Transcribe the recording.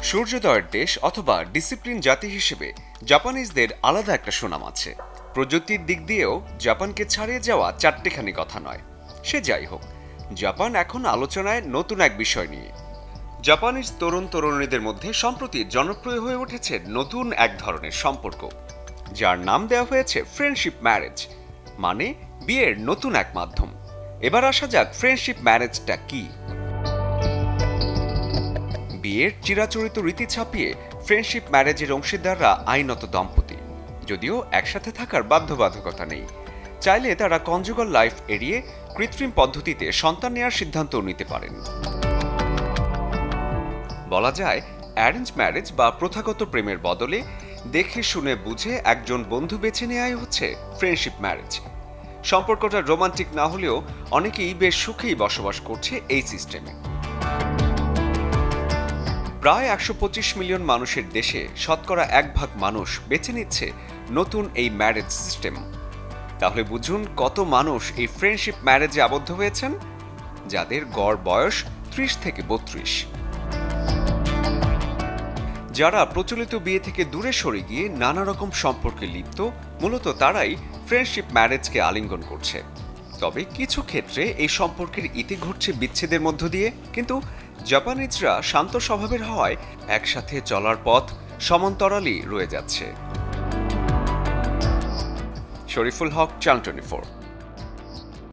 সূর্যোদয়ের দেশ অথবা ডিসিপ্লিন জাতি হিসেবে জাপানিজদের আলাদা একটা সুনাম আছে। প্রযুক্তির দিক দিয়েও জাপানকে ছাড়িয়ে যাওয়া চারটেখানি কথা নয়। সে যাই হোক, জাপান এখন আলোচনায় নতুন এক বিষয় নিয়ে। জাপানিজ তরুণ তরুণীদের মধ্যে সম্প্রতি জনপ্রিয় হয়ে উঠেছে নতুন এক ধরনের সম্পর্ক, যার নাম দেওয়া হয়েছে ফ্রেন্ডশিপ ম্যারেজ, মানে বিয়ের নতুন এক মাধ্যম। এবার আসা যাক ফ্রেন্ডশিপ ম্যারেজটা কি। বিয়ের চিরাচরিত রীতি ছাপিয়ে ফ্রেন্ডশিপ ম্যারেজের অংশীদাররা আইনত দম্পতি, যদিও একসাথে থাকার বাধ্যবাধকতা নেই। চাইলে তারা কনজুগাল লাইফ এড়িয়ে কৃত্রিম পদ্ধতিতে সন্তান নেওয়ার সিদ্ধান্ত নিতে পারেন। বলা যায়, অ্যারেঞ্জ ম্যারেজ বা প্রথাগত প্রেমের বদলে দেখে শুনে বুঝে একজন বন্ধু বেছে নেওয়াই হচ্ছে ফ্রেন্ডশিপ ম্যারেজ। সম্পর্কটা রোমান্টিক না হলেও অনেকেই বেশ সুখেই বসবাস করছে এই সিস্টেমে। প্রায় ১২৫ মিলিয়ন মানুষের দেশে শতকরা ১ ভাগ মানুষ বেছে নিচ্ছে নতুন এই ম্যারেজ সিস্টেম। তাহলে বুঝুন কত মানুষ এই ফ্রেন্ডশিপ ম্যারেজে আবদ্ধ হয়েছেন, যাদের গড় বয়স ৩০ থেকে ৩২। যারা প্রচলিত বিয়ে থেকে দূরে সরে গিয়ে নানা রকম সম্পর্কে লিপ্ত, মূলত তারাই ফ্রেন্ডশিপ ম্যারেজকে আলিঙ্গন করছে। তবে কিছু ক্ষেত্রে এই সম্পর্কের ইতি ঘটছে বিচ্ছেদের মধ্য দিয়ে, কিন্তু জাপানিজরা শান্ত স্বভাবের হওয়ায় একসাথে চলার পথ সমান্তরালই রয়ে যাচ্ছে। শরীফুল হক, চ্যানেল 24।